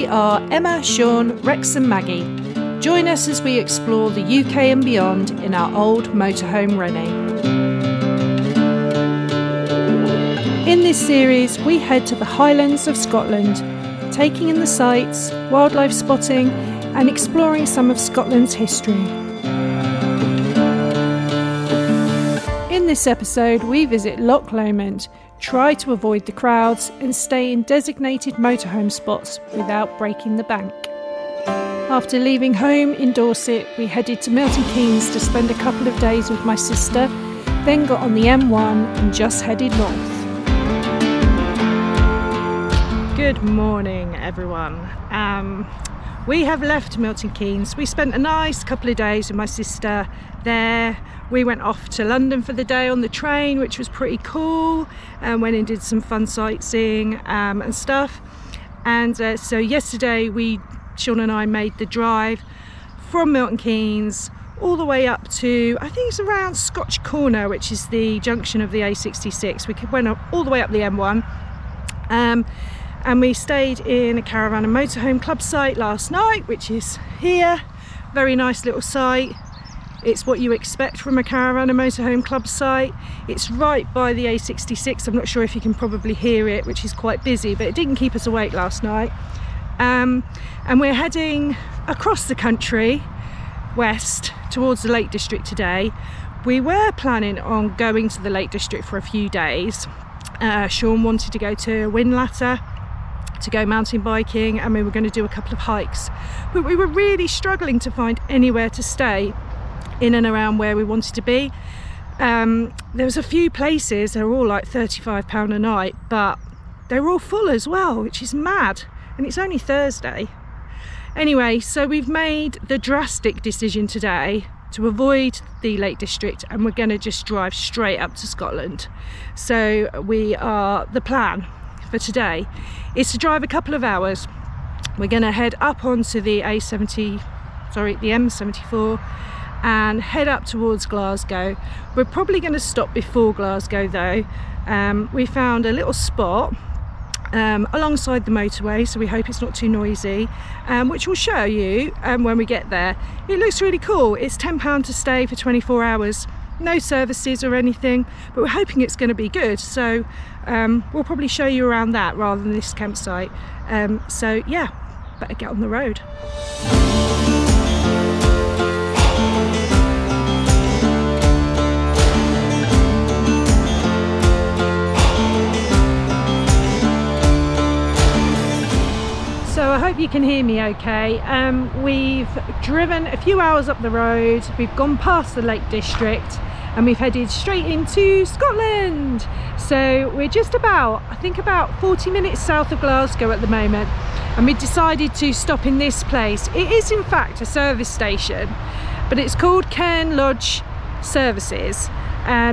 We are Emma, Shaun, Rex and Maggie. Join us as we explore the UK and beyond in our old motorhome Rennie. In this series, we head to the Highlands of Scotland, taking in the sights, wildlife spotting and exploring some of Scotland's history. In this episode, we visit Loch Lomond, try to avoid the crowds and stay in designated motorhome spots without breaking the bank. After leaving home in Dorset, we headed to Milton Keynes to spend a couple of days with my sister, then got on the M1 and just headed north. Good morning, everyone. We have left Milton Keynes. We spent a nice couple of days with my sister there. We went off to London for the day on the train, which was pretty cool, and went and did some fun sightseeing and stuff. And so yesterday Shaun and I made the drive from Milton Keynes all the way up to, I think it's around Scotch Corner, which is the junction of the A66. We went up all the way up the M1. And we stayed in a caravan and motorhome club site last night, which is here. Very nice little site. It's what you expect from a caravan and motorhome club site. It's right by the A66. I'm not sure if you can probably hear it, which is quite busy, but it didn't keep us awake last night. And we're heading across the country, west, towards the Lake District today. We were planning on going to the Lake District for a few days. Shaun wanted to go to Whinlatter to go mountain biking, and we were going to do a couple of hikes. But we were really struggling to find anywhere to stay in and around where we wanted to be. There was a few places, they were all like £35 a night, but they were all full as well, which is mad, and it's only Thursday. Anyway, so we've made the drastic decision today to avoid the Lake District, and we're going to just drive straight up to Scotland. So the plan for today is to drive a couple of hours. We're going to head up onto the M74 and head up towards Glasgow. We're probably going to stop before Glasgow though. We found a little spot alongside the motorway, so we hope it's not too noisy, which we'll show you when we get there. It looks really cool. It's £10 to stay for 24 hours. No services or anything, but we're hoping it's going to be good, so we'll probably show you around that rather than this campsite. So yeah, better get on the road. So I hope you can hear me okay. We've driven a few hours up the road, we've gone past the Lake District, and we've headed straight into Scotland. So we're just about 40 minutes south of Glasgow at the moment, and we decided to stop in this place. It is in fact a service station, but it's called Cairn Lodge Services,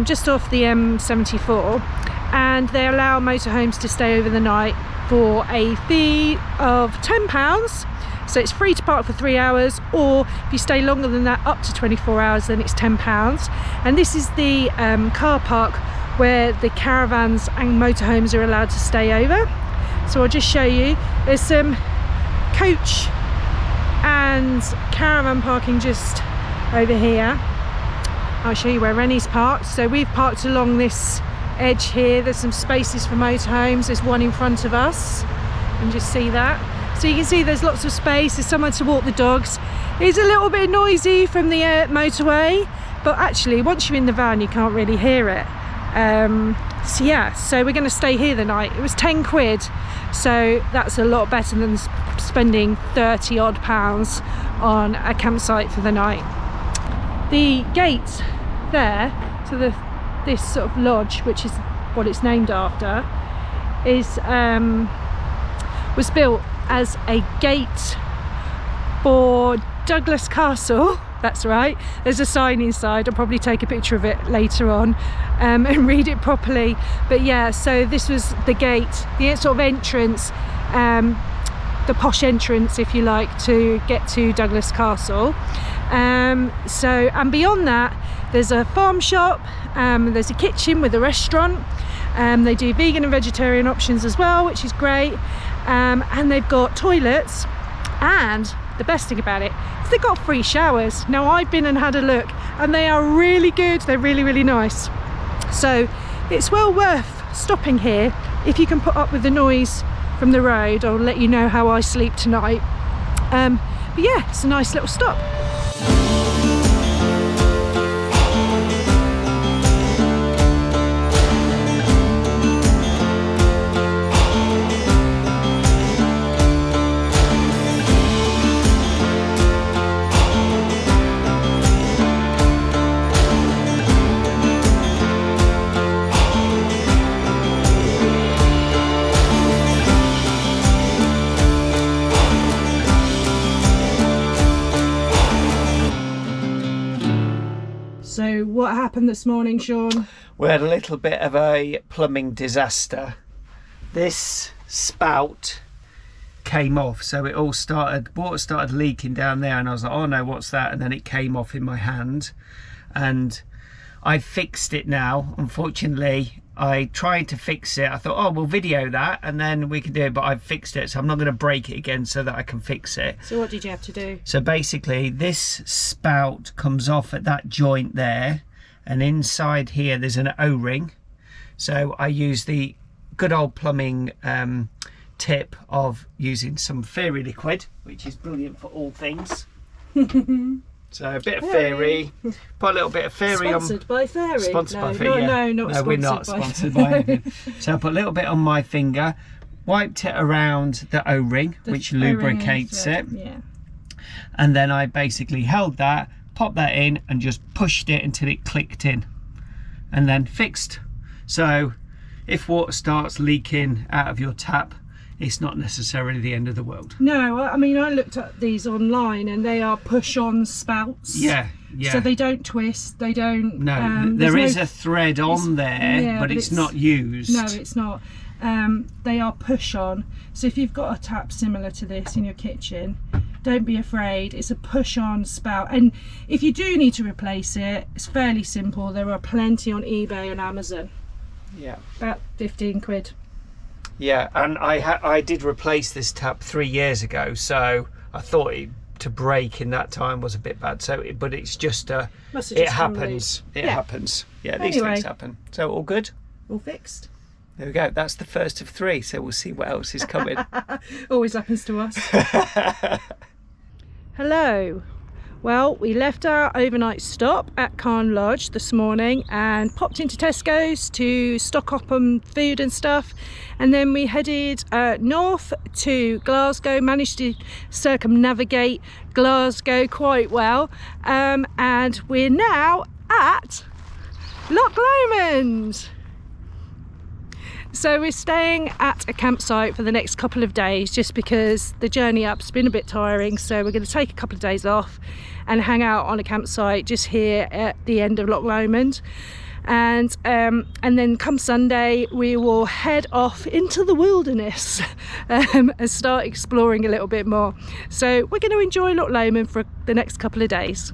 just off the M74, and they allow motorhomes to stay over the night for a fee of £10. So it's free to park for 3 hours, or if you stay longer than that, up to 24 hours, then it's £10. And this is the car park where the caravans and motorhomes are allowed to stay over. So I'll just show you. There's some coach and caravan parking just over here. I'll show you where Rennie's parked. So we've parked along this edge here. There's some spaces for motorhomes. There's one in front of us. You can just see that. So you can see there's lots of space. There's somewhere to walk the dogs. It's a little bit noisy from the motorway, but actually once you're in the van you can't really hear it. So yeah, so we're going to stay here the night. It was £10, so that's a lot better than spending £30 odd on a campsite for the night. The gate there, so this sort of lodge, which is what it's named after, was built as a gate for Douglas Castle. That's right, there's a sign inside. I'll probably take a picture of it later on and read it properly. But yeah, so this was the gate, the sort of entrance, the posh entrance if you like, to get to Douglas Castle. And beyond that there's a farm shop, there's a kitchen with a restaurant, They do vegan and vegetarian options as well, which is great. And they've got toilets, and the best thing about it is they've got free showers. Now, I've been and had a look, and they are really good. They're really, really nice. So it's well worth stopping here if you can put up with the noise from the road. I'll let you know how I sleep tonight. But yeah, it's a nice little stop. So what happened this morning, Shaun? We had a little bit of a plumbing disaster. This spout came off, so it all started, water started leaking down there, and I was like, oh no, what's that? And then it came off in my hand, and I fixed it now. Unfortunately, I tried to fix it. I thought, oh, we'll video that and then we can do it, but I've fixed it, so I'm not going to break it again so that I can fix it. So what did you have to do? So basically, this spout comes off at that joint there, and inside here there's an O-ring. So I use the good old plumbing tip of using some fairy liquid, which is brilliant for all things. So a bit of fairy, put a little bit of fairy sponsored by Fairy. Sponsored by Fairy. Yeah. No, we're not sponsored by anything. So I put a little bit on my finger, wiped it around the O-ring, which lubricates it. Yeah. And then I basically held that, popped that in, and just pushed it until it clicked in, and then fixed. So if water starts leaking out of your tap, it's not necessarily the end of the world. No, I mean, I looked at these online and they are push-on spouts. Yeah. So they don't twist, they don't... No, there is a thread on there, but it's not used. No, it's not. They are push-on. So if you've got a tap similar to this in your kitchen, don't be afraid. It's a push-on spout. And if you do need to replace it, it's fairly simple. There are plenty on eBay and Amazon. Yeah. About 15 quid. Yeah, and I did replace this tap 3 years ago, so I thought to break in that time was a bit bad. So, but it's just it happens. It happens. Yeah, these things happen. So all good. All fixed. There we go. That's the first of 3. So we'll see what else is coming. Always happens to us. Hello. Well, we left our overnight stop at Cairn Lodge this morning and popped into Tesco's to stock up on food and stuff, and then we headed north to Glasgow. Managed to circumnavigate Glasgow quite well, and we're now at Loch Lomond. So we're staying at a campsite for the next couple of days just because the journey up's been a bit tiring, so we're going to take a couple of days off and hang out on a campsite just here at the end of Loch Lomond, and then come Sunday we will head off into the wilderness and start exploring a little bit more. So we're going to enjoy Loch Lomond for the next couple of days.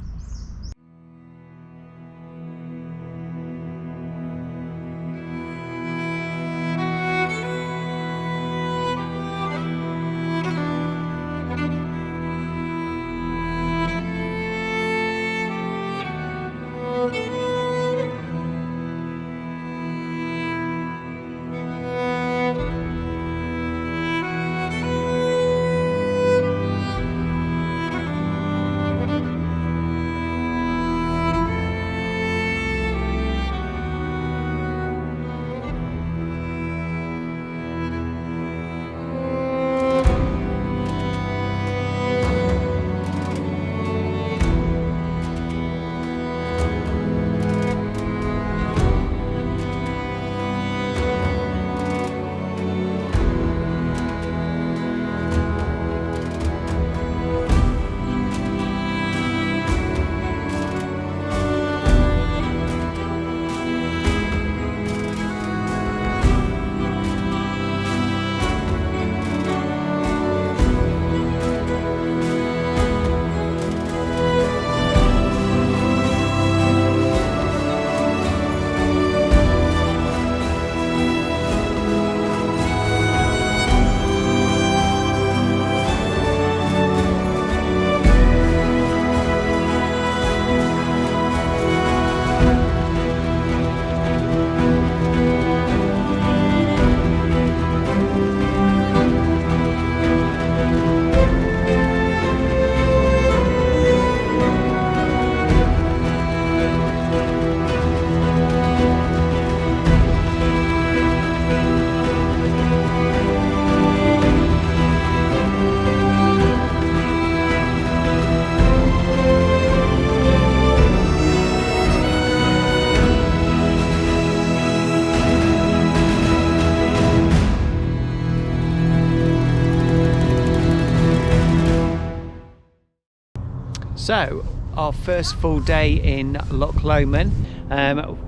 So our first full day in Loch Lomond.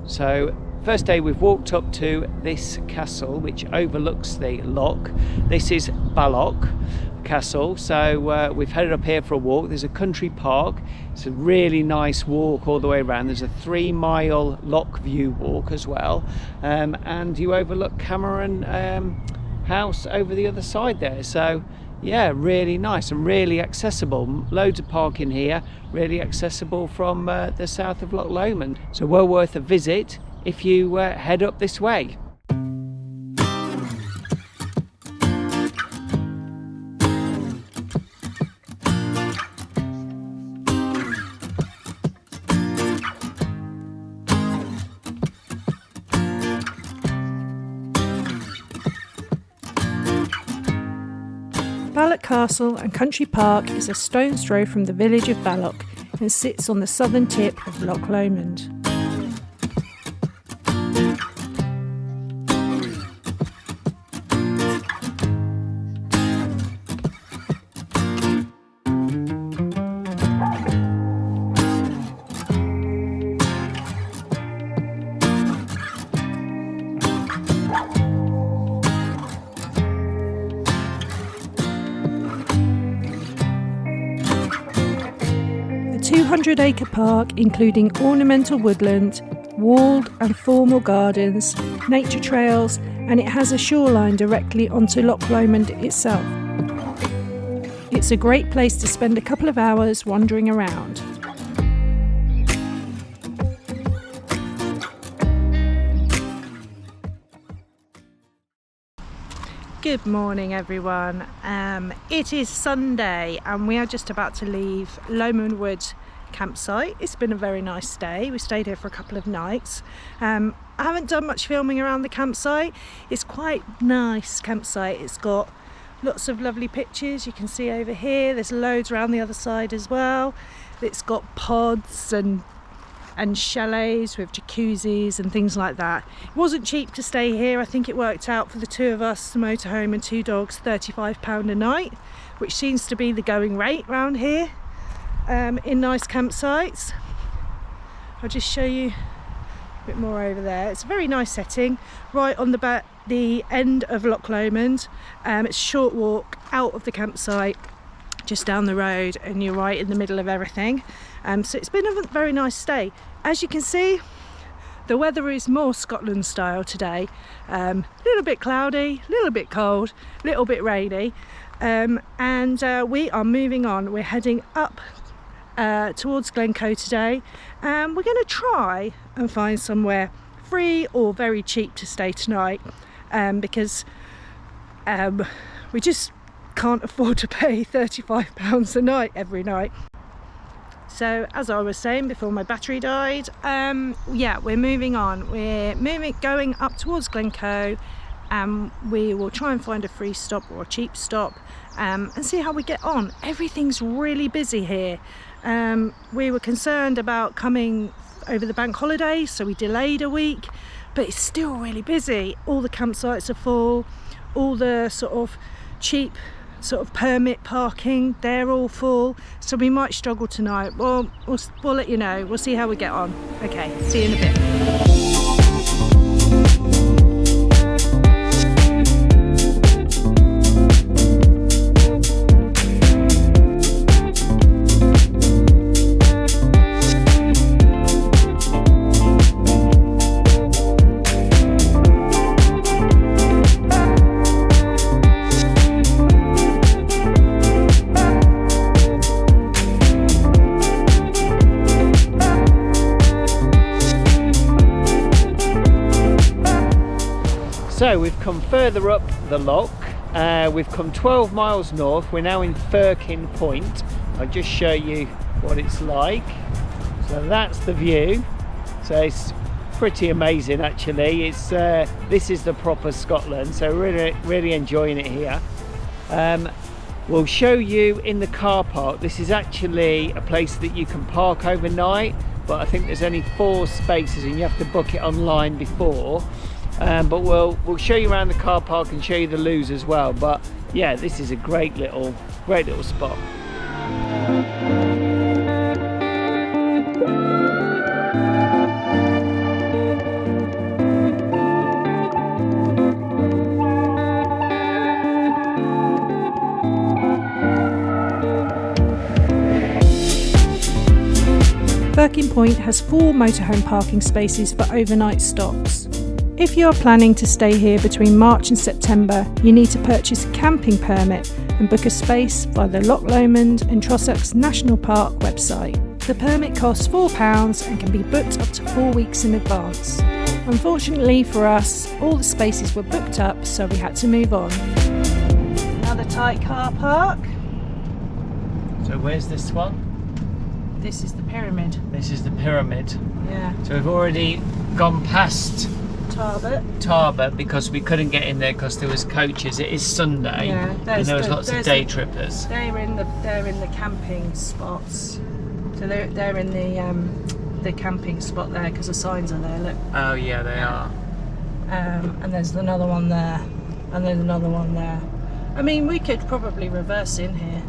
So first day we've walked up to this castle which overlooks the loch. This is Baloch Castle. So we've headed up here for a walk. There's a country park. It's a really nice walk all the way around. There's a 3-mile loch view walk as well, and you overlook Cairn house over the other side there. So yeah, really nice and really accessible. Loads of parking here, really accessible from the south of Loch Lomond. So well worth a visit if you head up this way. Baloch Castle and Country Park is a stone's throw from the village of Baloch and sits on the southern tip of Loch Lomond. The 200-acre park, including ornamental woodland, walled and formal gardens, nature trails, and it has a shoreline directly onto Loch Lomond itself. It's a great place to spend a couple of hours wandering around. Good morning everyone. It is Sunday and we are just about to leave Lowman Wood campsite. It's been a very nice day. We stayed here for a couple of nights. I haven't done much filming around the campsite. It's quite nice campsite. It's got lots of lovely pictures you can see over here. There's loads around the other side as well. It's got pods and chalets with jacuzzis and things like that. It wasn't cheap to stay here. I think it worked out for the two of us, the motorhome and 2 dogs, £35 a night, which seems to be the going rate around here in nice campsites. I'll just show you a bit more over there. It's a very nice setting right on the end of Loch Lomond. It's a short walk out of the campsite, just down the road, and you're right in the middle of everything. So it's been a very nice stay. As you can see, the weather is more Scotland style today. A little bit cloudy, a little bit cold, a little bit rainy, and we are moving on. We're heading up towards Glencoe today, and we're going to try and find somewhere free or very cheap to stay tonight, because we just can't afford to pay £35 a night every night. So as I was saying before my battery died, yeah, we're moving on. We're going up towards Glencoe, and we will try and find a free stop or a cheap stop, and see how we get on. Everything's really busy here. We were concerned about coming over the bank holiday, so we delayed a week, but it's still really busy. All the campsites are full, all the sort of cheap sort of permit parking, they're all full, so we might struggle tonight. Well, we'll let you know. We'll see how we get on. Okay, see you in a bit. So we've come further up the loch. We've come 12 miles north. We're now in Firkin Point. I'll just show you what it's like. So that's the view. So it's pretty amazing actually. It's this is the proper Scotland, so really enjoying it here. We'll show you in the car park. This is actually a place that you can park overnight, but I think there's only 4 spaces and you have to book it online before. But we'll show you around the car park and show you the loos as well. But yeah, this is a great little spot. Firkin Point has 4 motorhome parking spaces for overnight stops. If you are planning to stay here between March and September, you need to purchase a camping permit and book a space via the Loch Lomond and Trossachs National Park website. The permit costs £4 and can be booked up to 4 weeks in advance. Unfortunately for us, all the spaces were booked up, so we had to move on. Another tight car park. So where's this one? This is the pyramid. This is the pyramid. Yeah. So we've already gone past Tarbert because we couldn't get in there because there was coaches. It is Sunday, yeah, and there was lots of day trippers. They're in the camping spots. So they're in the camping spot there because the signs are there. Look. Oh yeah, they are. And there's another one there, and there's another one there. I mean, we could probably reverse in here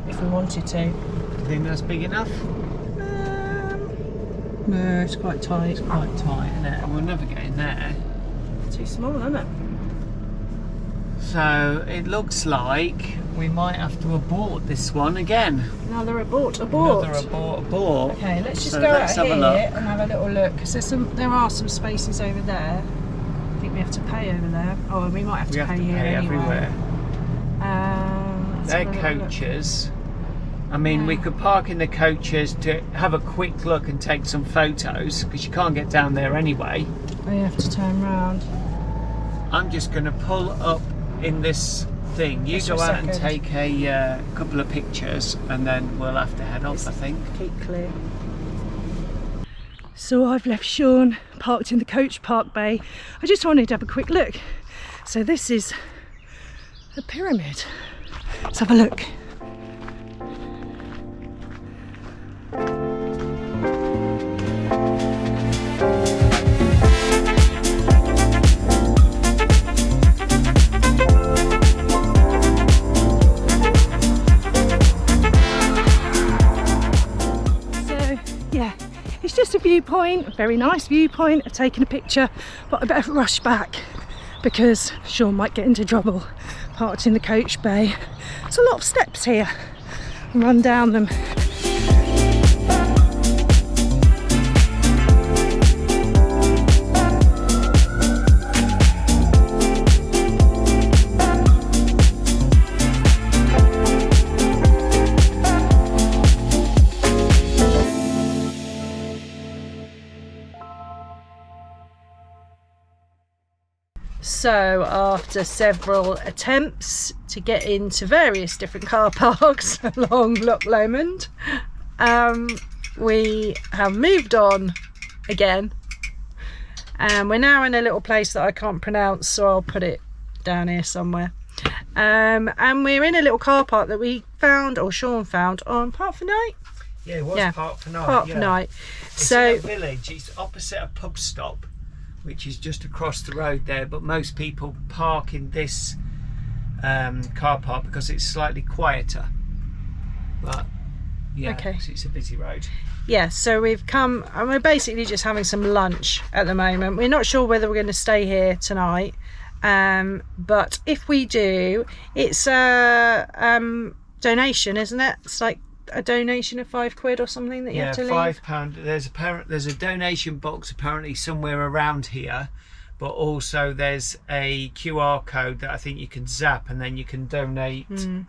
if we wanted to. Do you think that's big enough? No, it's quite tight. It's quite tight, isn't it? And we'll never get in there. Too small, isn't it? So it looks like we might have to abort this one again. Another abort. Another abort. Okay, let's just so go let's out have here a look. and have a little look because there are some spaces over there. I think we have to pay over there. Oh, we might have to pay here anyway. Everywhere. They're coaches. I mean, we could park in the coaches to have a quick look and take some photos because you can't get down there anyway. We have to turn round. I'm just going to pull up in this thing. You go out and take a couple of pictures and then we'll have to head off, I think. Keep clear. So I've left Shaun parked in the coach park bay. I just wanted to have a quick look. So this is the pyramid. Let's have a look. It's just a viewpoint, a very nice viewpoint. I've taken a picture, but I better rush back because Shaun might get into trouble parked in the coach bay. There's a lot of steps here. I'll run down them. So after several attempts to get into various different car parks along Loch Lomond, we have moved on again, and we're now in a little place that I can't pronounce, so I'll put it down here somewhere. And we're in a little car park that we found, or Shaun found, on Park for Night. Yeah, it was Park for Night. Park for Night. It's in a village. It's opposite a pub stop, which is just across the road there, but most people park in this car park because it's slightly quieter. But yeah, it's a busy road. Yeah, so we've come and we're basically just having some lunch at the moment. We're not sure whether we're going to stay here tonight, but if we do, it's a donation, isn't it? It's like a donation of £5 or something that you have to leave. £5. There's a donation box apparently somewhere around here, but also there's a QR code that I think you can zap and then you can donate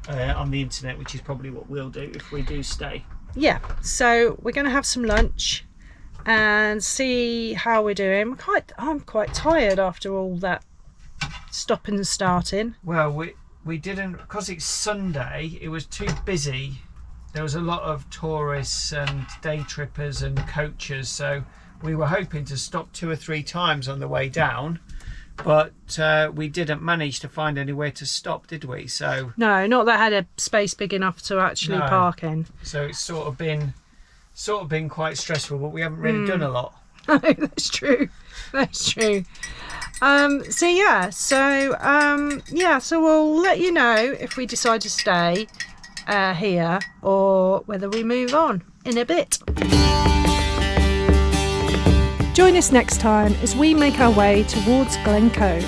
on the internet, which is probably what we'll do if we do stay. Yeah, so we're going to have some lunch and see how we're doing. I'm quite tired after all that stopping and starting. Well, we didn't, because it's Sunday, it was too busy. There was a lot of tourists and day trippers and coaches, so we were hoping to stop 2 or 3 times on the way down, but we didn't manage to find anywhere to stop, did we? So no, not that had a space big enough to actually park in. So it's sort of been quite stressful, but we haven't really done a lot. No, that's true. That's true. So we'll let you know if we decide to stay here or whether we move on in a bit. Join us next time as we make our way towards Glen Cove.